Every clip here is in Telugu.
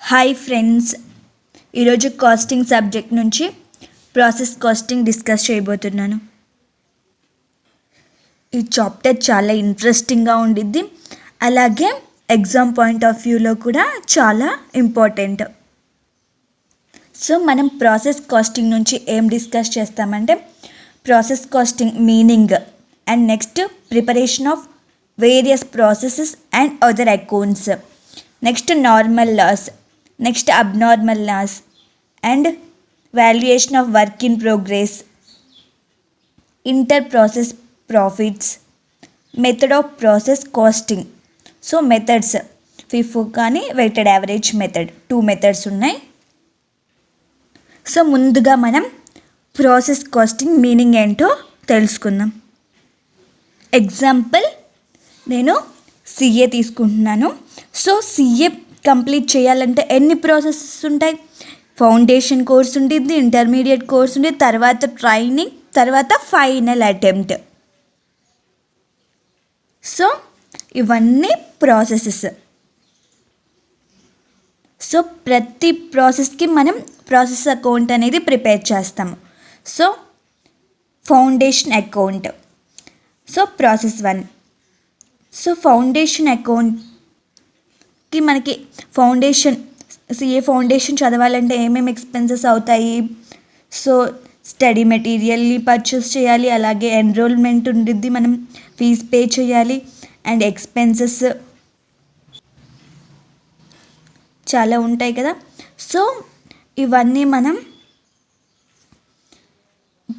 హాయ్ ఫ్రెండ్స్, ఈరోజు కాస్టింగ్ సబ్జెక్ట్ నుంచి ప్రాసెస్ కాస్టింగ్ డిస్కస్ చేయబోతున్నాను. ఈ చాప్టర్ చాలా ఇంట్రెస్టింగ్గా ఉండిద్ది, అలాగే ఎగ్జామ్ పాయింట్ ఆఫ్ వ్యూలో కూడా చాలా ఇంపార్టెంట్. సో మనం ప్రాసెస్ కాస్టింగ్ నుంచి ఏం డిస్కస్ చేస్తామంటే process costing meaning and next preparation of various processes and other accounts, next normal loss, next abnormal loss and valuation of work in progress, inter process profits, method of process costing. So methods FIFO కానీ వెయిటెడ్ యావరేజ్ మెథడ్, 2 మెథడ్స్ ఉన్నాయి. సో ముందుగా మనం ప్రాసెస్ కాస్టింగ్ మీనింగ్ ఏంటో తెలుసుకుందాం. ఎగ్జాంపుల్, నేను సిఏ తీసుకుంటున్నాను. సో సిఏ కంప్లీట్ చేయాలంటే ఎన్ని ప్రాసెసెస్ ఉంటాయి? ఫౌండేషన్ కోర్స్ ఉంటుంది, ఇంటర్మీడియట్ కోర్స్ ఉంది, తర్వాత ట్రైనింగ్, తర్వాత ఫైనల్ అటెంప్ట్. సో ఇవన్నీ ప్రాసెసెస్. సో ప్రతి ప్రాసెస్కి మనం ప్రాసెస్ అకౌంట్ అనేది ప్రిపేర్ చేస్తాము. So foundation account, so process 1. So foundation అకౌంట్కి మనకి ఫౌండేషన్ సిఏ ఫౌండేషన్ చదవాలంటే ఏమేమి ఎక్స్పెన్సెస్ అవుతాయి? సో స్టడీ మెటీరియల్ని పర్చేస్ చేయాలి, అలాగే ఎన్రోల్మెంట్ ఉండిద్ది, మనం ఫీజ్ పే చేయాలి, అండ్ ఎక్స్పెన్సెస్ చాలా ఉంటాయి కదా. సో ఇవన్నీ మనం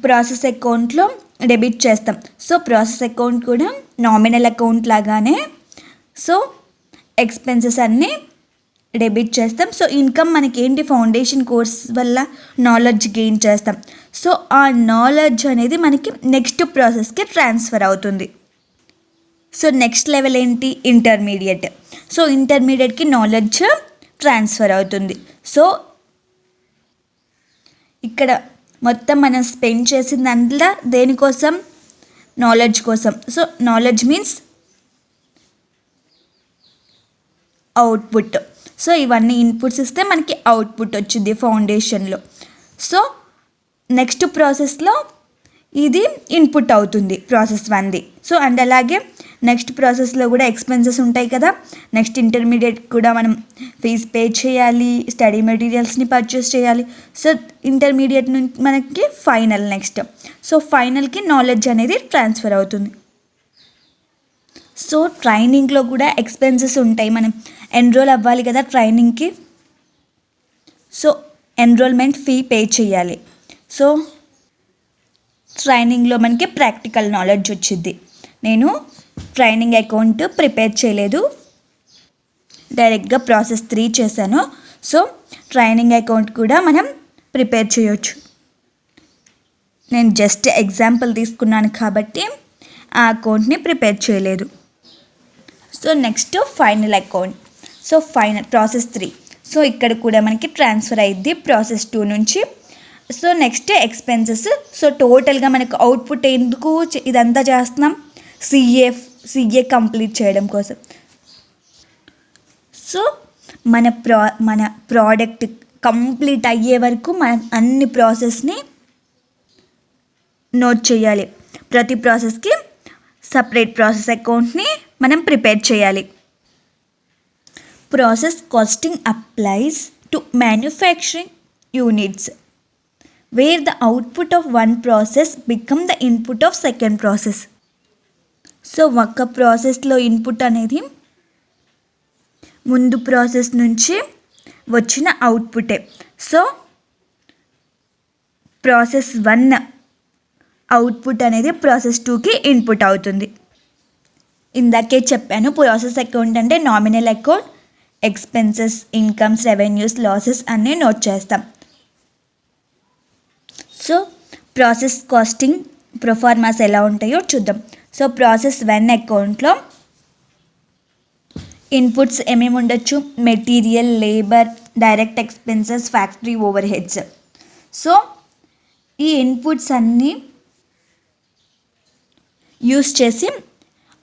ప్రాసెస్ అకౌంట్లో డెబిట్ చేస్తాం. సో ప్రాసెస్ అకౌంట్ కూడా నామినల్ అకౌంట్ లాగానే సో ఎక్స్పెన్సెస్ అన్నీ డెబిట్ చేస్తాం. సో ఇన్కమ్ మనకి ఏంటి? ఫౌండేషన్ కోర్స్ వల్ల నాలెడ్జ్ గెయిన్ చేస్తాం. సో ఆ నాలెడ్జ్ అనేది మనకి నెక్స్ట్ ప్రాసెస్కి ట్రాన్స్ఫర్ అవుతుంది. సో నెక్స్ట్ లెవెల్ ఏంటి? ఇంటర్మీడియట్. సో ఇంటర్మీడియట్కి నాలెడ్జ్ ట్రాన్స్ఫర్ అవుతుంది. సో ఇక్కడ మొత్తం మనం స్పెండ్ చేసిన అందులో దేనికోసం? నాలెడ్జ్ కోసం. So knowledge means output. So ఇవన్నీ ఇన్పుట్స్ ఇస్తే మనకి అవుట్పుట్ వచ్చింది ఫౌండేషన్లో. సో నెక్స్ట్ ప్రాసెస్లో ఇది ఇన్పుట్ అవుతుంది ప్రాసెస్ 1ది. సో అండ్ అలాగే నెక్స్ట్ ప్రాసెస్లో కూడా ఎక్స్పెన్సెస్ ఉంటాయి కదా. నెక్స్ట్ ఇంటర్మీడియట్ కూడా మనం ఫీజ్ పే చేయాలి, స్టడీ మెటీరియల్స్ని పర్చేస్ చేయాలి. సో ఇంటర్మీడియట్ నుంచి మనకి ఫైనల్ నెక్స్ట్. సో ఫైనల్కి నాలెడ్జ్ అనేది ట్రాన్స్ఫర్ అవుతుంది. సో ట్రైనింగ్లో కూడా ఎక్స్పెన్సెస్ ఉంటాయి, మనం ఎన్రోల్ అవ్వాలి కదా ట్రైనింగ్కి. సో ఎన్రోల్మెంట్ ఫీ పే చేయాలి. సో ట్రైనింగ్లో మనకి ప్రాక్టికల్ నాలెడ్జ్ వచ్చింది. నేను ట్రైనింగ్ అకౌంట్ ప్రిపేర్ చేయలేదు, డైరెక్ట్గా ప్రాసెస్ 3 చేశాను. సో ట్రైనింగ్ అకౌంట్ కూడా మనం ప్రిపేర్ చేయొచ్చు. నేను జస్ట్ ఎగ్జాంపుల్ తీసుకున్నాను కాబట్టి ఆ అకౌంట్ని ప్రిపేర్ చేయలేదు. So next final account. So final process 3. So ఇక్కడ కూడా మనకి ట్రాన్స్ఫర్ అయ్యిద్ది ప్రాసెస్ 2 నుంచి. So next expenses. సో టోటల్గా మనకు అవుట్పుట్ ఎందుకు ఇదంతా చేస్తున్నాం? సిఏ కంప్లీట్ చేయడం కోసం. సో మన ప్రోడక్ట్ కంప్లీట్ అయ్యే వరకు మనం అన్ని ప్రాసెస్ని నోట్ చేయాలి. ప్రతి ప్రాసెస్కి సపరేట్ ప్రాసెస్ అకౌంట్ని మనం ప్రిపేర్ చేయాలి. Process casting applies to manufacturing units wear the output of one process become the input of second process. So ఒక ప్రాసెస్లో ఇన్పుట్ అనేది ముందు ప్రాసెస్ నుంచి వచ్చిన అవుట్పుటే. సో ప్రాసెస్ 1 అవుట్పుట్ అనేది ప్రాసెస్ 2కి ఇన్పుట్ అవుతుంది. ఇందాకే చెప్పాను, ప్రాసెస్ అకౌంట్ అంటే nominal account, expenses, incomes, revenues, losses అన్నీ నోట్ చేస్తాం. సో ప్రాసెస్ కాస్టింగ్ ప్రొఫార్మాస్ ఎలా ఉంటాయో చూద్దాం. సో ప్రాసెస్ 1 అకౌంట్లో ఇన్పుట్స్ ఏమేమి ఉండొచ్చు? Material, labour, direct expenses, factory over heads. So ఈ ఇన్పుట్స్ అన్నీ యూస్ చేసి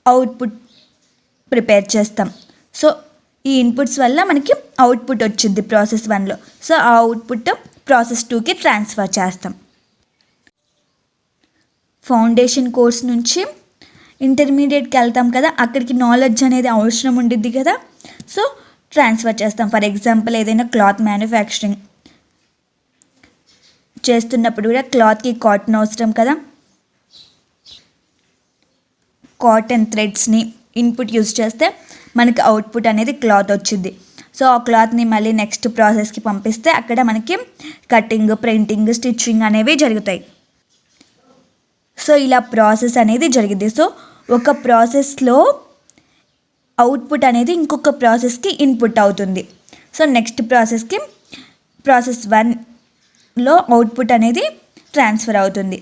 అవుట్పుట్ ప్రిపేర్ చేస్తాం. సో ఈ ఇన్పుట్స్ వల్ల మనకి అవుట్పుట్ వచ్చింది ప్రాసెస్ 1లో. సో ఆ అవుట్పుట్ ప్రాసెస్ 2కి ట్రాన్స్ఫర్ చేస్తాం. ఫౌండేషన్ కోర్స్ నుంచి ఇంటర్మీడియట్కి వెళ్తాం కదా, అక్కడికి నాలెడ్జ్ అనేది అవసరం ఉండిద్ది కదా, సో ట్రాన్స్ఫర్ చేస్తాం. ఫర్ ఎగ్జాంపుల్ ఏదైనా క్లాత్ మ్యానుఫ్యాక్చరింగ్ చేస్తున్నప్పుడు కూడా క్లాత్కి కాటన్ అవసరం కదా, కాటన్ థ్రెడ్స్ని ఇన్పుట్ యూజ్ చేస్తే మనకి అవుట్పుట్ అనేది క్లాత్ వచ్చింది. సో ఆ క్లాత్ని మళ్ళీ నెక్స్ట్ ప్రాసెస్కి పంపిస్తే అక్కడ మనకి కటింగ్, ప్రింటింగ్, స్టిచ్చింగ్ అనేవి జరుగుతాయి. సో ఇలా ప్రాసెస్ అనేది జరిగింది. సో ఒక ప్రాసెస్లో అవుట్పుట్ అనేది ఇంకొక ప్రాసెస్కి ఇన్పుట్ అవుతుంది. సో నెక్స్ట్ ప్రాసెస్కి ప్రాసెస్ 1లో అవుట్పుట్ అనేది ట్రాన్స్ఫర్ అవుతుంది.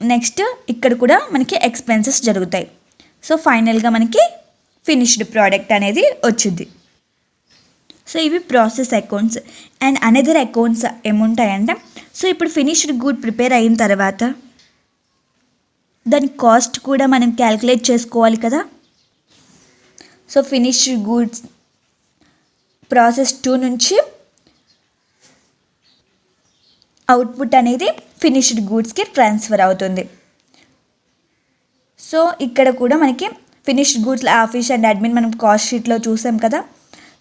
నెక్స్ట్ ఇక్కడ కూడా మనకి ఎక్స్పెన్సెస్ జరుగుతాయి. సో ఫైనల్గా మనకి ఫినిష్డ్ ప్రోడక్ట్ అనేది వచ్చింది. సో ఇవి process accounts. And another accounts ఏముంటాయంటే, సో ఇప్పుడు ఫినిష్డ్ గుడ్ ప్రిపేర్ అయిన తర్వాత దాని కాస్ట్ కూడా మనం క్యాలిక్యులేట్ చేసుకోవాలి కదా. సో ఫినిష్డ్ గూడ్స్ ప్రాసెస్ 2 నుంచి అవుట్పుట్ అనేది ఫినిష్డ్ గూడ్స్కి ట్రాన్స్ఫర్ అవుతుంది. సో ఇక్కడ కూడా మనకి finished goods office and admin మనం కాస్ట్ షీట్లో చూసాం కదా,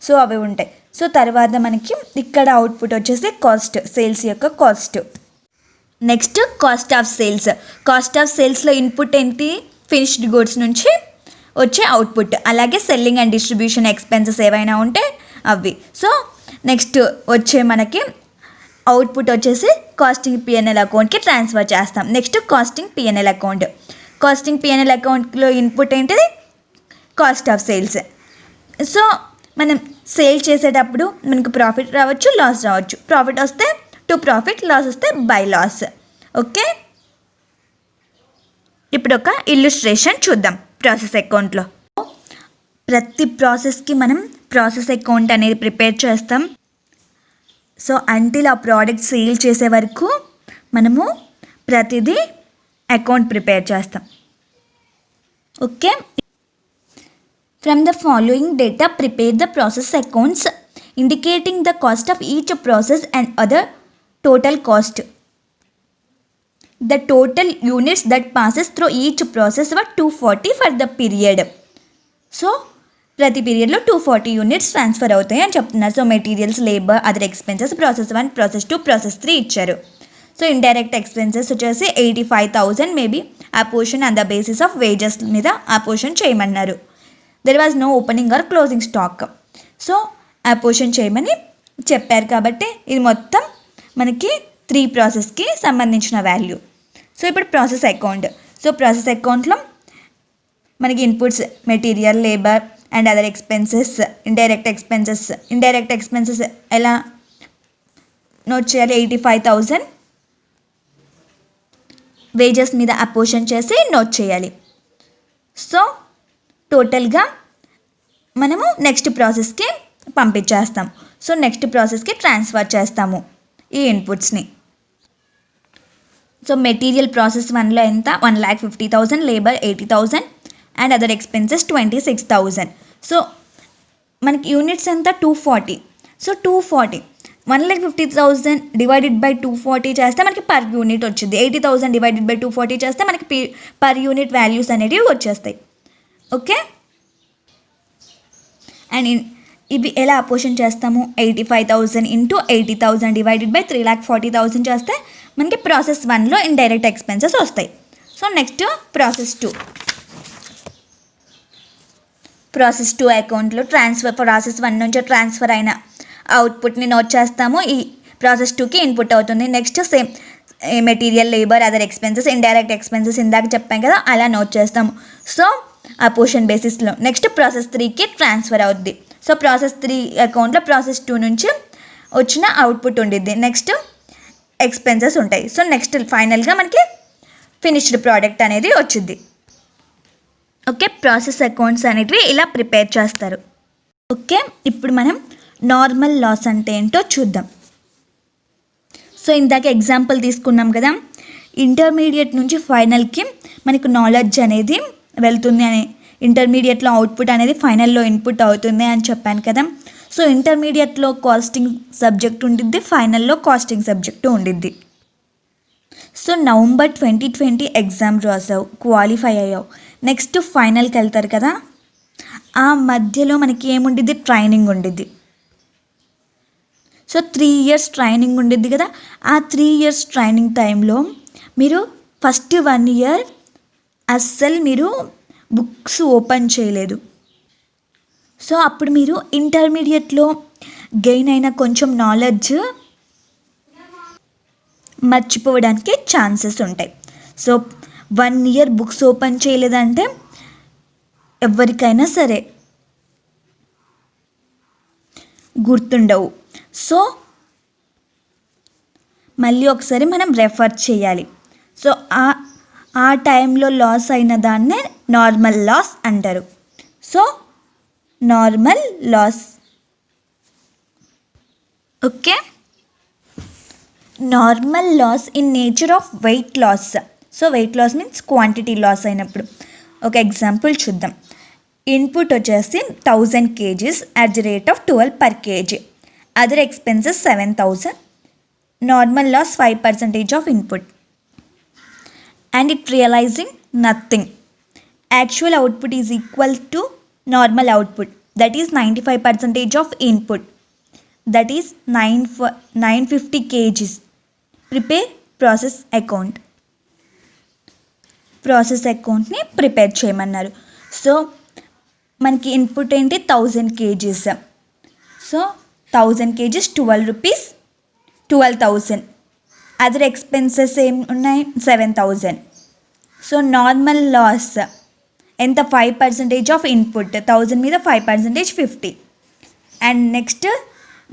సో అవి ఉంటాయి. సో తర్వాత మనకి ఇక్కడ అవుట్పుట్ వచ్చేసి కాస్ట్, సేల్స్ యొక్క cost. Next cost of sales. Cost of సేల్స్లో ఇన్పుట్ ఏంటి? ఫినిష్డ్ గూడ్స్ నుంచి వచ్చే అవుట్పుట్. అలాగే సెల్లింగ్ అండ్ డిస్ట్రిబ్యూషన్ ఎక్స్పెన్సెస్ ఏవైనా ఉంటే అవి. సో నెక్స్ట్ వచ్చే మనకి అవుట్పుట్ వచ్చేసి కాస్టింగ్ పిఎన్ఎల్ అకౌంట్కి ట్రాన్స్ఫర్ చేస్తాం. Next costing PNL account. Costing PNL అకౌంట్లో ఇన్పుట్ ఏంటిది? Cost of sales. సో మనం సేల్ చేసేటప్పుడు మనకు ప్రాఫిట్ రావచ్చు, లాస్ రావచ్చు. ప్రాఫిట్ వస్తే టు ప్రాఫిట్, లాస్ వస్తే బై లాస్. ఓకే, ఇప్పుడు ఒక ఇల్లుస్ట్రేషన్ చూద్దాం ప్రాసెస్ అకౌంట్లో. ప్రతి ప్రాసెస్కి మనం ప్రాసెస్ అకౌంట్ అనేది ప్రిపేర్ చేస్తాం. సో అంటిల్ ఆ ప్రోడక్ట్ సేల్ చేసే వరకు మనము ప్రతిదీ అకౌంట్ ప్రిపేర్ చేస్తాం. Okay, from the following data prepare the process accounts indicating the cost of each process and other total cost. The total units that passes through each process were 240 for the period. So ప్రతి పీరియడ్లో 240 యూనిట్స్ ట్రాన్స్ఫర్ అవుతాయి అని చెప్తున్నారు. So materials, labour, other expenses process 1, process 2, process 3 ఇచ్చారు. సో ఇండైరెక్ట్ ఎక్స్పెన్సెస్ వచ్చేసి 85,000 మేబీ ఆ portion on the basis of wages మీద ఆ పోర్షన్ చేయమన్నారు. There was no opening or closing stock. So ఆ పోర్షన్ చేయమని చెప్పారు కాబట్టి ఇది మొత్తం మనకి 3 ప్రాసెస్కి సంబంధించిన వాల్యూ. సో ఇప్పుడు ప్రాసెస్ అకౌంట్. సో ప్రాసెస్ అకౌంట్లో మనకి inputs material, labour and other expenses, indirect expenses ఎలా నోట్ చేయాలి? 85,000 వేజెస్ మీద అపోర్షన్ చేసి నోట్ చేయాలి. సో టోటల్గా మనము నెక్స్ట్ ప్రాసెస్కి పంపించేస్తాం. సో నెక్స్ట్ ప్రాసెస్కి ట్రాన్స్ఫర్ చేస్తాము ఈ ఇన్పుట్స్ని. సో మెటీరియల్ ప్రాసెస్ 1లో ఎంత? 1,50,000, labour 80,000 and other expenses 26,000. So మనకి యూనిట్స్ ఎంత? 240. సో 240 1,50,000 డివైడెడ్ బై 240 చేస్తే మనకి పర్ యూనిట్ వచ్చింది. 80,000 డివైడెడ్ బై 240 చేస్తే మనకి పర్ యూనిట్ వాల్యూస్ అనేవి వచ్చేస్తాయి. ఓకే, అండ్ ఇవి ఎలా అపోర్షన్ చేస్తాము? 85,000 ఇంటూ 80,000 డివైడెడ్ బై 3,40,000 చేస్తే మనకి ప్రాసెస్ 1లో ఇండైరెక్ట్ ఎక్స్పెన్సెస్ వస్తాయి. So next process 2. ప్రాసెస్ 2 అకౌంట్లో ప్రాసెస్ 1 నుంచి ట్రాన్స్ఫర్ అయిన అవుట్పుట్ని నోట్ చేస్తాము. ఈ ప్రాసెస్ 2కి ఇన్పుట్ అవుతుంది. Next same material, labour, other expenses, indirect expenses ఇందాక చెప్పాం కదా, అలా నోట్ చేస్తాము. సో ఆ పోర్షన్ బేసిస్లో నెక్స్ట్ ప్రాసెస్ 3కి ట్రాన్స్ఫర్ అవుద్ది. సో ప్రాసెస్ 3 అకౌంట్లో ప్రాసెస్ 2 నుంచి వచ్చిన అవుట్పుట్ ఉండిద్ది. నెక్స్ట్ ఎక్స్పెన్సెస్ ఉంటాయి. సో నెక్స్ట్ ఫైనల్గా మనకి ఫినిష్డ్ ప్రోడక్ట్ అనేది వచ్చింది. ఓకే, ప్రాసెస్ అకౌంట్స్ అనేటివి ఇలా ప్రిపేర్ చేస్తారు. ఓకే, ఇప్పుడు మనం నార్మల్ లాస్ అంటే ఏంటో చూద్దాం. సో ఇందాక ఎగ్జాంపుల్ తీసుకున్నాం కదా, ఇంటర్మీడియట్ నుంచి ఫైనల్కి మనకు నాలెడ్జ్ అనేది వెళ్తుంది అని ఇంటర్మీడియట్లో అవుట్పుట్ అనేది ఫైనల్లో ఇన్పుట్ అవుతుంది అని చెప్పాను కదా. సో ఇంటర్మీడియట్లో కాస్టింగ్ సబ్జెక్ట్ ఉండిద్ది, ఫైనల్లో కాస్టింగ్ సబ్జెక్టు ఉండిద్ది. సో నవంబర్ 2020 ఎగ్జామ్ రాసావు, క్వాలిఫై అయ్యావు, నెక్స్ట్ ఫైనల్కి వెళ్తారు కదా. ఆ మధ్యలో మనకి ఏముండిద్ది, ట్రైనింగ్ ఉండిద్ది. సో 3 years ట్రైనింగ్ ఉండిద్ది కదా. ఆ 3 years ట్రైనింగ్ టైంలో మీరు ఫస్ట్ 1 year అస్సలు మీరు బుక్స్ ఓపెన్ చేయలేదు. సో అప్పుడు మీరు ఇంటర్మీడియట్లో గెయిన్ అయిన కొంచెం నాలెడ్జ్ మర్చిపోవడానికి ఛాన్సెస్ ఉంటాయి. సో 1 year బుక్స్ ఓపెన్ చేయలేదంటే ఎవరికైనా సరే గుర్తుండవు. సో మళ్ళీ ఒకసారి మనం రెఫర్ చేయాలి. సో ఆ టైంలో లాస్ అయిన దాన్నే నార్మల్ లాస్ అంటారు. So normal loss, okay. Normal loss in nature of weight loss. So weight loss means quantity loss అయినప్పుడు. ఒక ఎగ్జాంపుల్ చూద్దాం. ఇన్పుట్ వచ్చేసి 1000 kgs at the rate of 12 per kg. Other expenses 7000. Normal loss 5% of input and it realizing nothing. Actual output is equal to normal output, that is 95% of input, that is 950 kgs. Prepare process account. Process అకౌంట్ని ప్రిపేర్ చేయమన్నారు. సో మనకి ఇన్పుట్ ఏంటి, 1000 kgs. So 1000 kgs 12 rupees, 12,000. Other expenses ఏం ఉన్నాయి, 7000. సో నార్మల్ లాస్ ఎంత, 5% ఆఫ్ ఇన్పుట్, 1000 మీద 5% 50. అండ్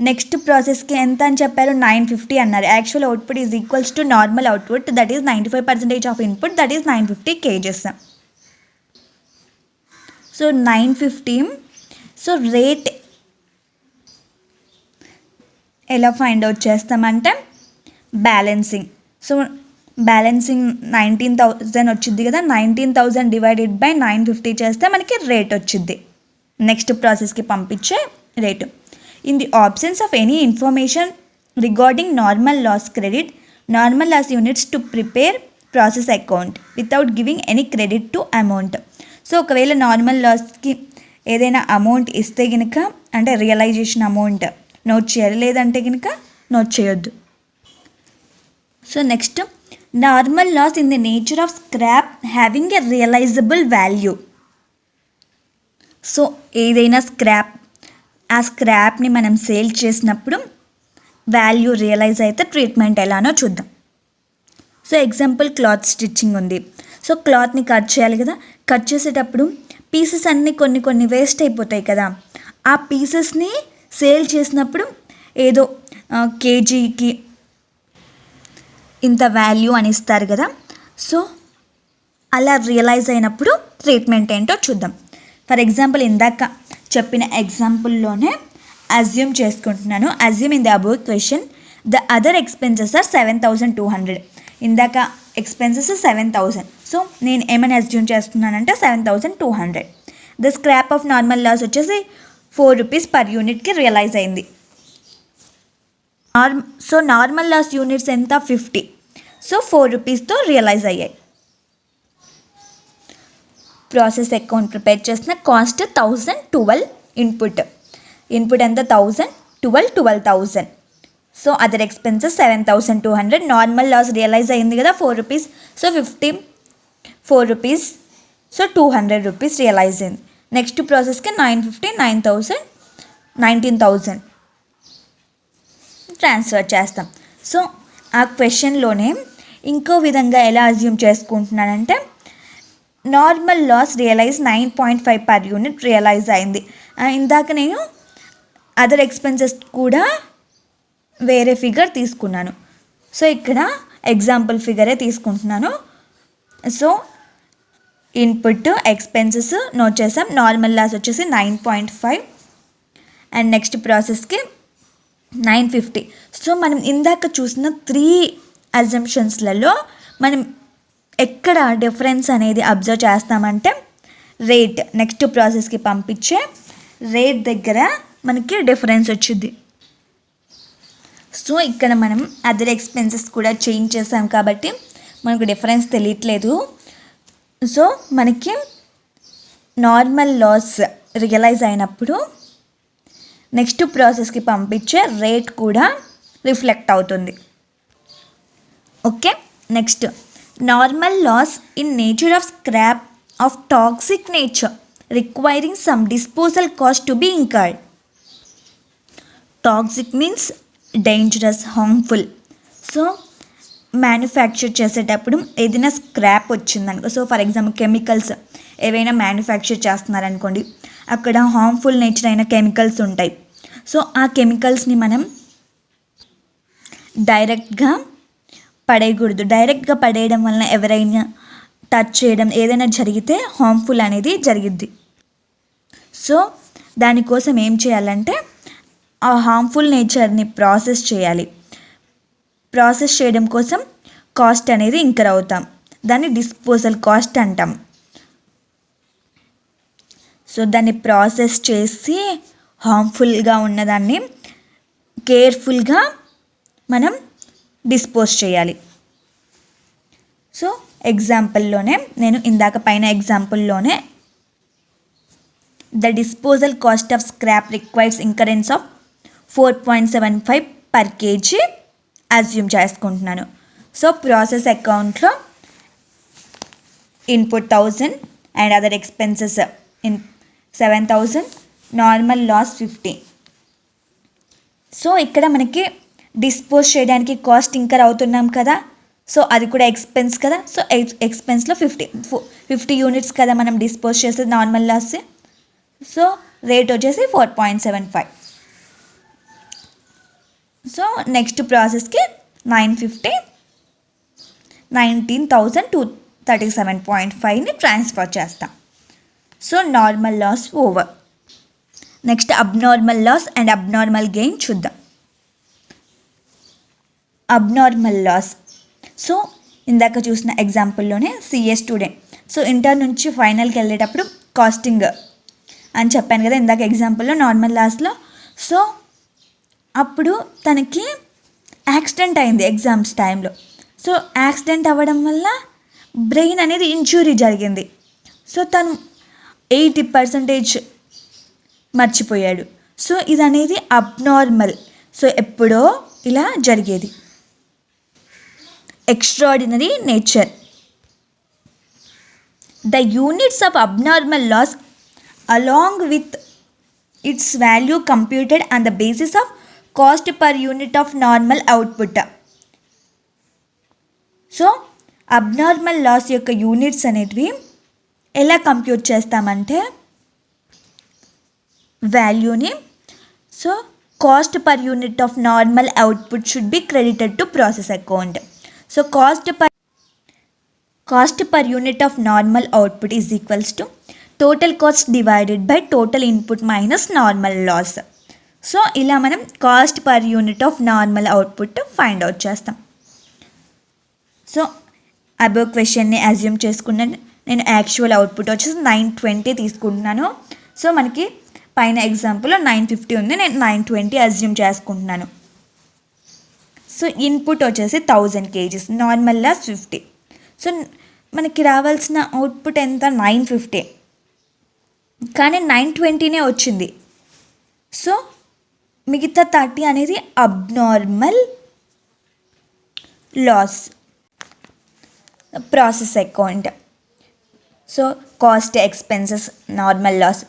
నెక్స్ట్ ప్రాసెస్కి ఎంత అని చెప్పారు, 950 అన్నారు. Actual output is equals to normal output, that is 95% of input, that is 950 kgs. So 950. So rate ఎలా ఫైండ్ అవుట్ చేస్తామంటే బ్యాలెన్సింగ్. సో బ్యాలెన్సింగ్ 19,000 వచ్చింది కదా, 19,000 డివైడెడ్ బై 950 చేస్తే మనకి రేట్ వచ్చింది, నెక్స్ట్ ప్రాసెస్కి పంపించే rate. In the absence of any information regarding normal loss credit normal loss units to prepare process account without giving any credit to amount. So ఒకవేళ నార్మల్ లాస్కి ఏదైనా అమౌంట్ ఇస్తే కనుక, అంటే రియలైజేషన్ అమౌంట్ నోట్ చేయాలి, లేదంటే కనుక నోట్ చేయొద్దు. So next, normal loss in the nature of scrap having a realisable value. So ఏదైనా స్క్రాప్, ఆ స్క్రాప్ని మనం సేల్ చేసినప్పుడు వాల్యూ రియలైజ్ అయితే ట్రీట్మెంట్ ఎలానో చూద్దాం. సో ఎగ్జాంపుల్ క్లాత్ స్టిచ్చింగ్ ఉంది. సో క్లాత్ని కట్ చేయాలి కదా, కట్ చేసేటప్పుడు పీసెస్ అన్నీ కొన్ని వేస్ట్ అయిపోతాయి కదా. ఆ పీసెస్ని సేల్ చేసినప్పుడు ఏదో కేజీకి ఇంత వాల్యూ అని ఇస్తారు కదా. సో అలా రియలైజ్ అయినప్పుడు ట్రీట్మెంట్ ఏంటో చూద్దాం. ఫర్ ఎగ్జాంపుల్ ఇందాక చెప్పిన ఎగ్జాంపుల్లోనే అజ్యూమ్ చేసుకుంటున్నాను. Assume in the above question the other expenses are 7,200. ఇందాక ఎక్స్పెన్సెస్ 7,000. సో నేను ఏమైనా అజ్యూమ్ చేస్తున్నానంటే 7,200. The scrap of normal loss వచ్చేసి 4 rupees per యూనిట్కి రియలైజ్ అయింది. సో నార్మల్ లాస్ యూనిట్స్ ఎంత, 50. సో 4 rupeesతో రియలైజ్ అయ్యాయి. ప్రాసెస్ అకౌంట్ ప్రిపేర్ చేసిన కాస్ట్ 1012. ఇన్పుట్ ఎంత, 1000, 12,000. So other expenses 7,200. Normal loss realise అయింది కదా 4 rupees. So 50, 4 rupees. So 200 rupees realise అయింది. నెక్స్ట్ ప్రాసెస్కి 950, 9,000, 19,000 ట్రాన్స్ఫర్ చేస్తాం. సో ఆ క్వశ్చన్లోనే ఇంకో విధంగా ఎలా అజ్యూమ్ చేసుకుంటున్నానంటే, normal loss realise 9.5 per unit realise అయింది. ఇందాక నేను అదర్ ఎక్స్పెన్సెస్ కూడా వేరే ఫిగర్ తీసుకున్నాను. సో ఇక్కడ ఎగ్జాంపుల్ ఫిగరే తీసుకుంటున్నాను. సో ఇన్పుట్, ఎక్స్పెన్సెస్ నోట్ చేసాం. నార్మల్ లాస్ వచ్చేసి 9.5 అండ్ నెక్స్ట్ ప్రాసెస్కి 950. సో మనం ఇందాక చూసిన 3 అజంప్షన్స్లలో మనం ఎక్కడ డిఫరెన్స్ అనేది అబ్జర్వ్ చేస్తామంటే, రేట్ నెక్స్ట్ ప్రాసెస్కి పంపించే రేట్ దగ్గర మనకి డిఫరెన్స్ వచ్చింది. సో ఇక్కడ మనం అదర్ ఎక్స్పెన్సెస్ కూడా చేంజ్ చేసాం కాబట్టి మనకు డిఫరెన్స్ తెలియట్లేదు. సో మనకి నార్మల్ లాస్ రియలైజ్ అయినప్పుడు నెక్స్ట్ ప్రాసెస్కి పంపించే రేట్ కూడా రిఫ్లెక్ట్ అవుతుంది. Okay, next normal loss in nature of scrap of toxic nature requiring some disposal cost to be incurred. Toxic means dangerous, harmful. So manufacture చేసేటప్పుడు ఏదైనా స్క్రాప్ వచ్చిందనుకో, సో ఫర్ ఎగ్జాంపుల్ కెమికల్స్ ఏవైనా మ్యానుఫ్యాక్చర్ చేస్తున్నారనుకోండి, అక్కడ హార్మ్ఫుల్ నేచర్ అయిన కెమికల్స్ ఉంటాయి. సో ఆ కెమికల్స్ని మనం డైరెక్ట్గా పడేయకూడదు. డైరెక్ట్గా పడేయడం వలన ఎవరైనా టచ్ చేయడం ఏదైనా జరిగితే హార్మ్ఫుల్ అనేది జరిగిద్ది. సో దానికోసం ఏం చేయాలంటే ఆ హార్మ్ఫుల్ నేచర్ని ప్రాసెస్ చేయాలి. ప్రాసెస్ చేయడం కోసం కాస్ట్ అనేది ఇంకర్ అవుతాం, దాన్ని డిస్పోజల్ కాస్ట్ అంటాం. సో దాన్ని ప్రాసెస్ చేసి హార్మ్ఫుల్గా ఉన్నదాన్ని కేర్ఫుల్గా మనం డిస్పోజ్ చేయాలి. సో ఎగ్జాంపుల్లోనే నేను ఇందాక పైన ఎగ్జాంపుల్లోనే the disposal cost of scrap requires incurrence of 4.75 per kg assume చేసుకుంటున్నాను. సో ప్రాసెస్ అకౌంట్లో input 1000 and other expenses 7000, normal loss 50. So ఇక్కడ మనకి డిస్పోజ్ చేయడానికి కాస్ట్ ఇంకర్ అవుతున్నాం కదా, సో అది కూడా ఎక్స్పెన్స్ కదా. సో ఎక్స్పెన్స్లో 50 యూనిట్స్ కదా మనం డిస్పోజ్ చేసేది నార్మల్ లాస్. సో రేట్ వచ్చేసి 4.75. సో నెక్స్ట్ ప్రాసెస్కి 950 19,237.5ని ట్రాన్స్ఫర్ చేస్తాం. So normal loss over. Next abnormal loss and abnormal gain చూద్దాం. అబ్నార్మల్ లాస్, సో ఇందాక చూసిన ఎగ్జాంపుల్లోనే సిఏ స్టూడెంట్, సో ఇంటర్ నుంచి ఫైనల్కి వెళ్ళేటప్పుడు కాస్టింగ్ అని చెప్పాను కదా ఇందాక ఎగ్జాంపుల్లో నార్మల్ లాస్లో. సో అప్పుడు తనకి యాక్సిడెంట్ అయింది ఎగ్జామ్స్ టైంలో. సో యాక్సిడెంట్ అవ్వడం వల్ల బ్రెయిన్ అనేది ఇంజూరీ జరిగింది. సో తను 80% మర్చిపోయాడు. సో ఇది అనేది అబ్నార్మల్. సో ఎప్పుడో ఇలా జరిగేది. Extraordinary nature. The units of abnormal loss along with its value computed on the basis of cost per unit of normal output. So abnormal loss యొక్క యూనిట్స్ అనేటివి ఎలా కంప్యూట్ చేస్తామంటే వాల్యూని, so cost per unit of normal output should be credited to process account. So cost per unit of normal output is equals to total cost divided by total input minus normal loss. So ఇలా మనం cost per unit of normal output find out చేస్తాం. సో అబోవ్ క్వశ్చన్ని అజ్యూమ్ చేసుకున్నాను. నేను యాక్చువల్ అవుట్పుట్ వచ్చేసి 920 తీసుకుంటున్నాను. సో మనకి పైన ఎగ్జాంపుల్లో 950 ఉంది, నేను 920 అజ్యూమ్ చేసుకుంటున్నాను. సో ఇన్పుట్ వచ్చేసి 1000 kgs, నార్మల్ లాస్ 50. సో మనకి రావాల్సిన అవుట్పుట్ ఎంత? 950, కానీ 920నే వచ్చింది. సో మిగతా 30 అనేది abnormal loss. Process account, so cost, expenses, normal loss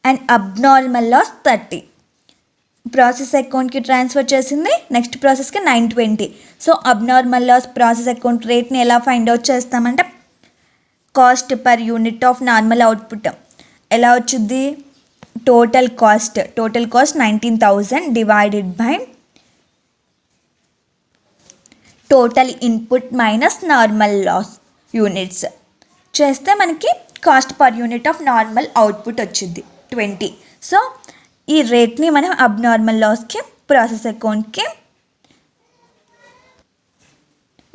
and abnormal loss 30 process అకౌంట్కి ట్రాన్స్ఫర్ చేసింది. నెక్స్ట్ ప్రాసెస్కి 920. So abnormal loss process account రేట్ని ఎలా ఫైండ్ అవుట్ చేస్తామంటే cost per unit of normal output ఎలా వచ్చింది? Total cost 19,000 divided by total input minus normal loss units చేస్తే మనకి cost per unit of normal output వచ్చింది 20. సో ఈ రేట్ని మనం అబ్నార్మల్ లాస్కి ప్రాసెస్ అకౌంట్కి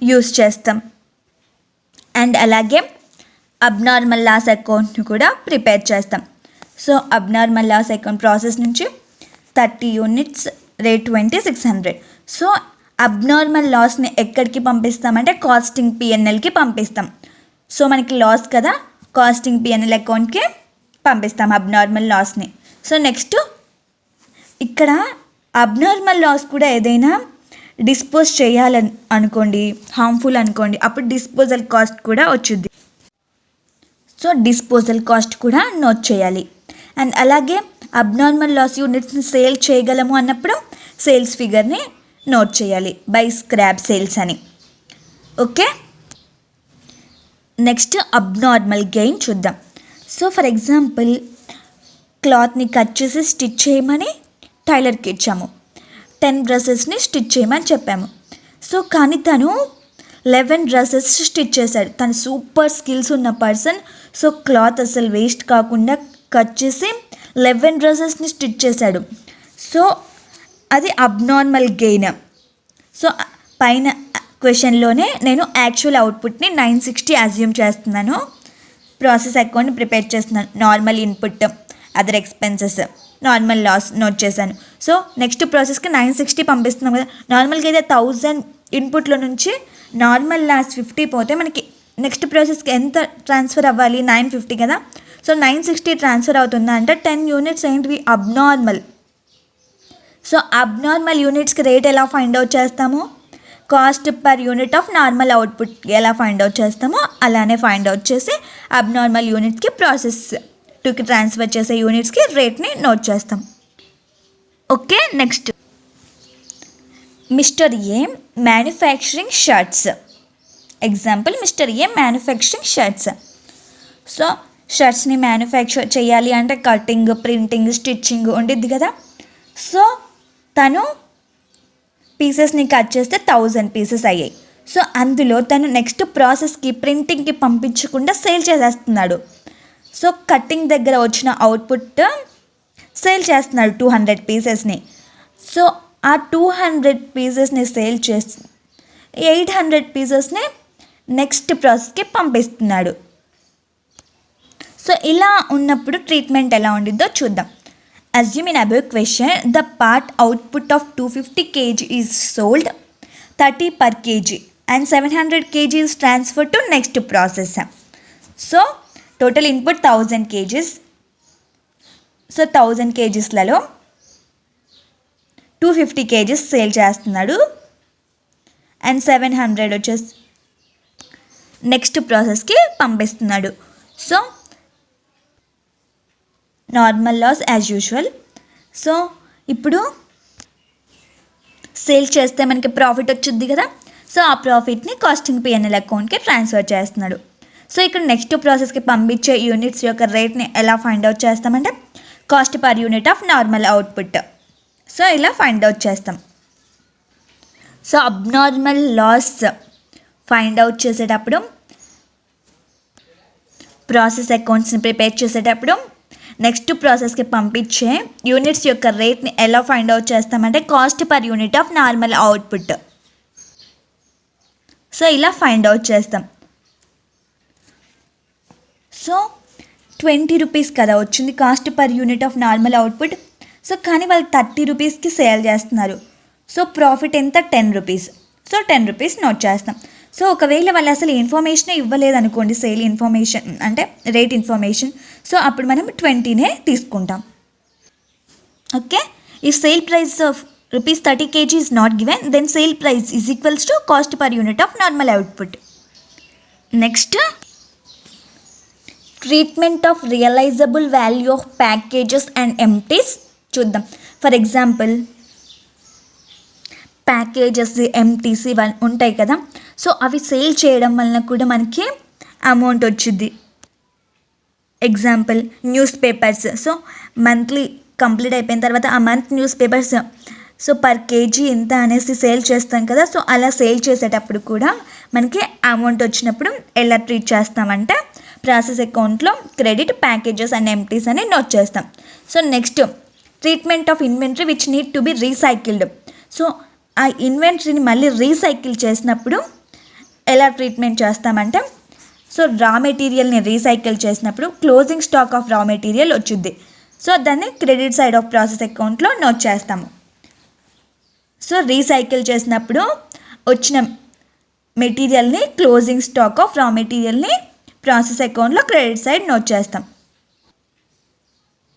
యూస్ చేస్తాం. అండ్ అలాగే అబ్నార్మల్ లాస్ అకౌంట్ని కూడా ప్రిపేర్ చేస్తాం. So abnormal loss account process నుంచి 30 యూనిట్స్, రేట్ 2600. సో అబ్నార్మల్ లాస్ని ఎక్కడికి పంపిస్తామంటే కాస్టింగ్ పిఎన్ఎల్కి పంపిస్తాం. సో మనకి లాస్ కదా, కాస్టింగ్ పిఎన్ఎల్ అకౌంట్కి పంపిస్తాం అబ్నార్మల్ లాస్ని. సో నెక్స్ట్ ఇక్కడ అబ్నార్మల్ లాస్ కూడా ఏదైనా డిస్పోజ్ చేయాలని అనుకోండి, హార్మ్ఫుల్ అనుకోండి, అప్పుడు డిస్పోజల్ కాస్ట్ కూడా వచ్చింది. సో డిస్పోజల్ కాస్ట్ కూడా నోట్ చేయాలి. అండ్ అలాగే అబ్నార్మల్ లాస్ యూనిట్స్ని సేల్ చేయగలము అన్నప్పుడు సేల్స్ ఫిగర్ని నోట్ చేయాలి, బై స్క్రాప్ సేల్స్ అని. ఓకే, నెక్స్ట్ అబ్నార్మల్ గెయిన్ చూద్దాం. సో ఫర్ ఎగ్జాంపుల్ క్లాత్ని కట్ చేసి స్టిచ్ చేయమని టైలర్కి ఇచ్చాము, 10 డ్రెస్సెస్ని స్టిచ్ చేయమని చెప్పాము. సో కానీ తను 11 డ్రెస్సెస్ స్టిచ్ చేశాడు. తను సూపర్ స్కిల్స్ ఉన్న పర్సన్. సో క్లాత్ అసలు వేస్ట్ కాకుండా కట్ చేసి 11 డ్రెస్సెస్ని స్టిచ్ చేశాడు. సో అది అబ్నార్మల్ గెయిన్. సో పైన క్వశ్చన్లోనే నేను యాక్చువల్ అవుట్పుట్ని 960 అజ్యూమ్ చేస్తున్నాను. ప్రాసెస్ అకౌంట్ ప్రిపేర్ చేస్తున్నాను. Normal input, other expenses, normal loss note చేశాను. సో నెక్స్ట్ ప్రాసెస్కి 960 పంపిస్తున్నాం కదా. నార్మల్గా అయితే 1000 ఇన్పుట్లో నుంచి నార్మల్ లాస్ 50 పోతే మనకి నెక్స్ట్ ప్రాసెస్కి ఎంత ట్రాన్స్ఫర్ అవ్వాలి, 950 కదా. సో 960 ట్రాన్స్ఫర్ అవుతుందా అంటే 10 యూనిట్స్ ఏంటివి అబ్నార్మల్. సో అబ్నార్మల్ యూనిట్స్కి రేట్ ఎలా ఫైండ్ అవుట్ చేస్తాము, cost per unit of normal output ఎలా ఫైండ్ అవుట్ చేస్తామో అలానే ఫైండ్ అవుట్ చేసి అబ్నార్మల్ యూనిట్స్కి ప్రాసెస్ 2కి ట్రాన్స్ఫర్ చేసే యూనిట్స్కి రేట్ని నోట్ చేస్తాం. ఓకే, నెక్స్ట్ మిస్టర్ ఏ మ్యానుఫ్యాక్చరింగ్ షర్ట్స్. ఎగ్జాంపుల్ మిస్టర్ ఏ మ్యానుఫ్యాక్చరింగ్ షర్ట్స్. సో షర్ట్స్ని మ్యానుఫ్యాక్చర్ చేయాలి అంటే కటింగ్, ప్రింటింగ్, స్టిచ్చింగ్ ఉండిద్ది కదా. సో తను పీసెస్ని కట్ చేస్తే 1000 పీసెస్ అయ్యాయి. సో అందులో తను నెక్స్ట్ ప్రాసెస్కి ప్రింటింగ్కి పంపించకుండా సేల్ చేసేస్తున్నాడు. సో కటింగ్ దగ్గర వచ్చిన అవుట్పుట్ సేల్ చేస్తున్నాడు 200 పీసెస్ని. సో ఆ 200 పీసెస్ని సేల్ చేసి 800 పీసెస్ని నెక్స్ట్ ప్రాసెస్కి పంపిస్తున్నాడు. సో ఇలా ఉన్నప్పుడు ట్రీట్మెంట్ ఎలా ఉండిద్దో చూద్దాం. Assume in above question the part output of 250 kg is sold 30 per kg and 700 kg is transferred to next process. So total input 1000 kgs. So 1000 kgsలలో 250 kgs సేల్ చేస్తున్నాడు అండ్ 700 వచ్చేసి నెక్స్ట్ ప్రాసెస్కి పంపిస్తున్నాడు. So normal loss as usual. సో ఇప్పుడు సేల్ చేస్తే మనకి ప్రాఫిట్ వచ్చింది కదా. సో ఆ ప్రాఫిట్ని కాస్టింగ్ పిఎన్ఎల్ అకౌంట్కి ట్రాన్స్ఫర్ చేస్తున్నాడు. సో ఇక్కడ నెక్స్ట్ ప్రాసెస్కి పంపించే యూనిట్స్ యొక్క రేట్ని ఎలా ఫైండ్ అవుట్ చేస్తామంటే cost per unit of normal output. So ఇలా ఫైండ్ అవుట్ చేస్తాం. So abnormal loss find out చేసేటప్పుడు ప్రాసెస్ అకౌంట్స్ని ప్రిపేర్ చేసేటప్పుడు నెక్స్ట్ ప్రాసెస్కి పంపించే యూనిట్స్ యొక్క రేట్ని ఎలా ఫైండ్ అవుట్ చేస్తామంటే cost per unit of normal output. So ఇలా ఫైండ్ అవుట్ చేస్తాం. సో 20 రూపీస్ కదా వచ్చింది cost per unit of normal output. So కానీ వాళ్ళు 30 రూపీస్కి సేల్ చేస్తున్నారు. సో ప్రాఫిట్ ఎంత 10 రూపీస్. సో 10 రూపీస్ నోట్ చేస్తాం. సో ఒకవేళ వాళ్ళు అసలు ఇన్ఫర్మేషన్ ఇవ్వలేదు అనుకోండి, సేల్ ఇన్ఫర్మేషన్ అంటే రేట్ ఇన్ఫర్మేషన్, సో అప్పుడు మనం 20నే తీసుకుంటాం. Okay, if sale price of ₹30 kg is not given, then sale price is equals to cost per unit of normal output. Next, treatment of realizable value of packages and empties చూద్దాం. ఫర్ ఎగ్జాంపుల్ ప్యాకేజెస్, ఎంటీస్ ఇవన్నీ ఉంటాయి కదా. సో అవి సేల్ చేయడం వలన కూడా మనకి అమౌంట్ వచ్చింది. Example news papers. So monthly complete అయిపోయిన తర్వాత ఆ month news papers so per KG ఎంత అనేసి సేల్ చేస్తాం కదా. సో అలా సేల్ చేసేటప్పుడు కూడా మనకి అమౌంట్ వచ్చినప్పుడు ఎలా ట్రీట్ చేస్తామంటే ప్రాసెస్ అకౌంట్లో క్రెడిట్ ప్యాకేజెస్ అండ్ ఎంటీస్ అని నోట్ చేస్తాం. So next treatment of inventory which need to be recycled. So ఆ ఇన్వెంటరీని మళ్ళీ రీసైకిల్ చేసినప్పుడు ఎలా ట్రీట్మెంట్ చేస్తామంటే సో రా మెటీరియల్ని రీసైకిల్ చేసినప్పుడు closing stock of raw material వచ్చింది. సో దాన్ని క్రెడిట్ సైడ్ ఆఫ్ ప్రాసెస్ అకౌంట్లో నోట్ చేస్తాము. సో రీసైకిల్ చేసినప్పుడు వచ్చిన మెటీరియల్ని క్లోజింగ్ స్టాక్ ఆఫ్ రా మెటీరియల్ని ప్రాసెస్ అకౌంట్లో క్రెడిట్ సైడ్ నోట్ చేస్తాం.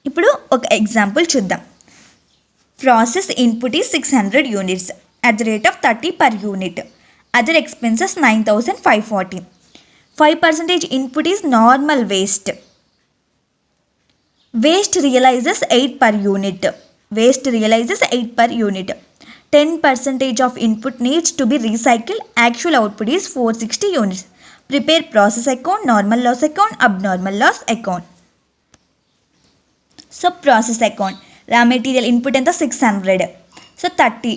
ఇప్పుడు ఒక ఎగ్జాంపుల్ చూద్దాం. Process input is 600 units at the rate of 30 per unit. Other expenses 9,540. 5% input is normal waste. Waste realizes 8 per unit. Waste realizes 8 per unit. 10% of input needs to be recycled. Actual output is 460 units. Prepare process account, normal loss account, abnormal loss account. So process account. Raw material input enta 600. So 30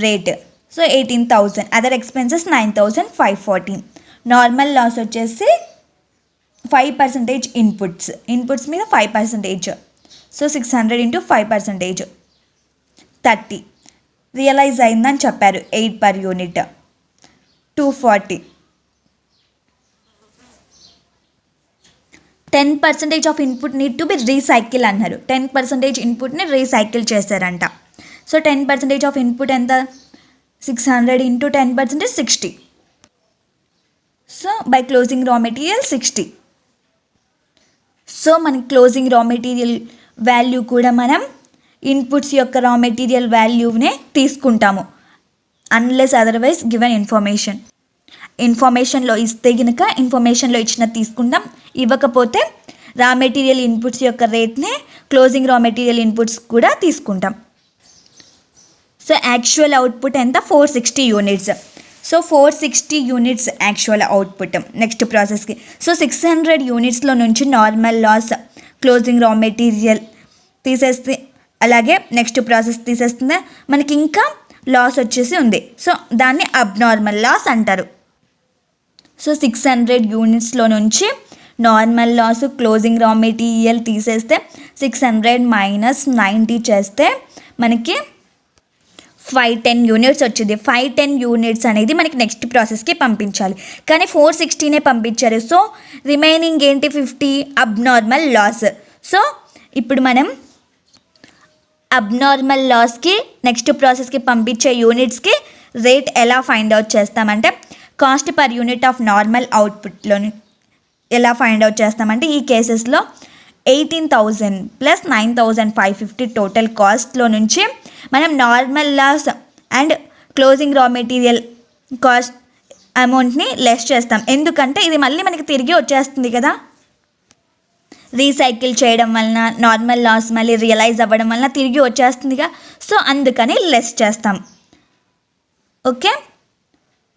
rate. So 18,000. Other expenses 9,540. Normal loss వచ్చేసి 5% ఇన్పుట్స్ మీద 5%. So 600 into 5%, 30. రియలైజ్ అయిందని చెప్పారు 8 per unit, 240. 10% of input need to be recycle అన్నారు. 10% ఇన్పుట్ని రీసైకిల్ చేశారంట. సో 10% ఆఫ్ ఇన్పుట్ ఎంత? 600 into 10% is 60. So by closing raw material 60. So మన క్లోజింగ్ రా మెటీరియల్ వాల్యూ కూడా మనం ఇన్పుట్స్ యొక్క రా మెటీరియల్ వాల్యూనే తీసుకుంటాము, అన్లెస్ అదర్వైజ్ గివెన్ ఇన్ఫర్మేషన్లో ఇస్తే కనుక ఇన్ఫర్మేషన్లో ఇచ్చిన తీసుకుంటాం, ఇవ్వకపోతే రా మెటీరియల్ ఇన్పుట్స్ యొక్క రేట్నే క్లోజింగ్ రా మెటీరియల్ ఇన్పుట్స్ కూడా తీసుకుంటాం. సో యాక్చువల్ అవుట్పుట్ ఎంత? 460 units. So 460 units actual output next ప్రాసెస్కి. సో 600 యూనిట్స్లో నుంచి normal loss closing raw material తీసేస్తే, అలాగే నెక్స్ట్ ప్రాసెస్ తీసేస్తుంది, మనకి ఇంకా లాస్ వచ్చేసి ఉంది. సో దాన్ని అబ్నార్మల్ లాస్ అంటారు. సో 600 యూనిట్స్లో నుంచి normal loss closing raw material తీసేస్తే 600 minus 90 చేస్తే మనకి 510 యూనిట్స్ వచ్చింది. 510 యూనిట్స్ అనేది మనకి నెక్స్ట్ ప్రాసెస్కి పంపించాలి, కానీ 460నే పంపించారు. సో రిమైనింగ్ ఏంటి? 50 అబ్నార్మల్ లాస్. సో ఇప్పుడు మనం అబ్నార్మల్ లాస్కి నెక్స్ట్ ప్రాసెస్కి పంపించే యూనిట్స్కి రేట్ ఎలా ఫైండ్ అవుట్ చేస్తామంటే, cost per unit of normal అవుట్పుట్లోని ఎలా ఫైండ్ అవుట్ చేస్తామంటే, ఈ కేసెస్లో 18,000 ప్లస్ 9,550 టోటల్ కాస్ట్లో నుంచి మనం normal loss and closing raw material cost అమౌంట్ని లెస్ చేస్తాం. ఎందుకంటే ఇది మళ్ళీ మనకి తిరిగి వచ్చేస్తుంది కదా, రీసైకిల్ చేయడం వలన నార్మల్ లాస్ మళ్ళీ రియలైజ్ అవ్వడం వలన తిరిగి వచ్చేస్తుందిగా. సో అందుకని లెస్ చేస్తాం. ఓకే,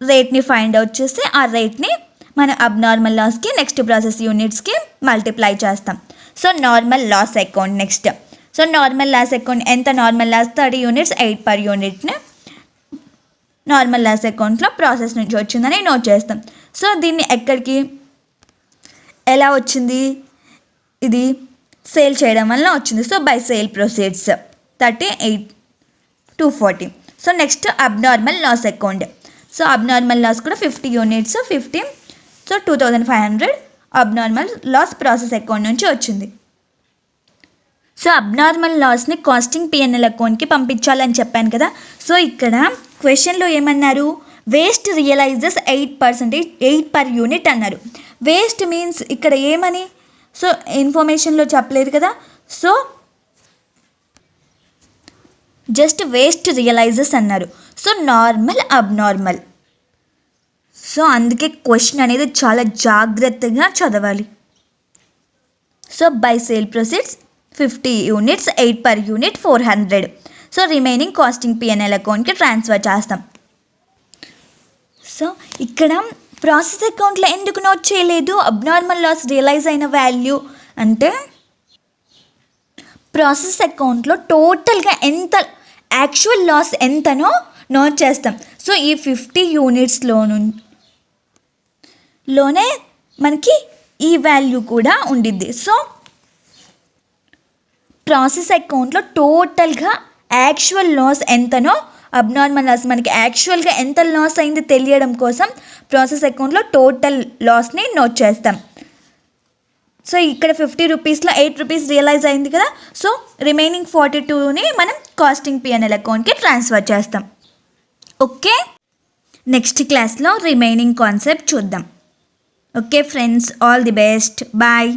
రేట్ని ఫైండ్ అవుట్ చేసి ఆ రేట్ని మన అబ్నార్మల్ లాస్కి నెక్స్ట్ ప్రాసెస్ యూనిట్స్కి మల్టిప్లై చేస్తాం. So normal loss account next. So normal loss account ఎంత? నార్మల్ లాస్ 30 యూనిట్స్, 8 per unitని నార్మల్ లాస్ అకౌంట్లో ప్రాసెస్ నుంచి వచ్చిందని నోట్ చేస్తాం. సో దీన్ని ఎక్కడికి ఎలా వచ్చింది? ఇది సేల్ చేయడం వల్ల వచ్చింది. So by sale proceeds 38, 240. So next abnormal loss account. So abnormal loss కూడా 50 units, 50. So 2500 abnormal loss process account నుంచి వచ్చింది. సో అబ్నార్మల్ లాస్ని కాస్టింగ్ పిఎన్ఎల్ అకౌంట్కి పంపించాలని చెప్పాను కదా. సో ఇక్కడ క్వశ్చన్లో ఏమన్నారు? వేస్ట్ రియలైజెస్ 8%, 8 per unit అన్నారు. వేస్ట్ మీన్స్ ఇక్కడ ఏమని సో ఇన్ఫర్మేషన్లో చెప్పలేదు కదా. సో జస్ట్ వేస్ట్ రియలైజెస్ అన్నారు. So normal, abnormal. సో అందుకే క్వశ్చన్ అనేది చాలా జాగ్రత్తగా చదవాలి. So by sale proceeds 50 units, 8 per unit, 400. So remaining costing PNL అకౌంట్కి ట్రాన్స్ఫర్ చేస్తాం. సో ఇక్కడ ప్రాసెస్ అకౌంట్లో ఎందుకు నోట్ చేయలేదు అబ్నార్మల్ లాస్ రియలైజ్ అయిన వాల్యూ అంటే, ప్రాసెస్ అకౌంట్లో టోటల్గా ఎంత యాక్చువల్ లాస్ ఎంతనో నోట్ చేస్తాం. సో ఈ 50 యూనిట్స్లోనే మనకి ఈ వాల్యూ కూడా ఉండిద్ది. సో ప్రాసెస్ అకౌంట్లో టోటల్గా యాక్చువల్ లాస్ ఎంతనో అబ్నార్మల్ లాస్ మనకి యాక్చువల్గా ఎంత లాస్ అయింది తెలియడం కోసం ప్రాసెస్ అకౌంట్లో టోటల్ లాస్ని నోట్ చేస్తాం. సో ఇక్కడ 50 రూపీస్లో 8 రూపీస్ రియలైజ్ అయింది కదా, సో రిమైనింగ్ 42ని మనం కాస్టింగ్ పిఎన్ఎల్ అకౌంట్కి ట్రాన్స్ఫర్ చేస్తాం. ఓకే, నెక్స్ట్ క్లాస్లో రిమైనింగ్ కాన్సెప్ట్ చూద్దాం. Okay friends, all the best, bye.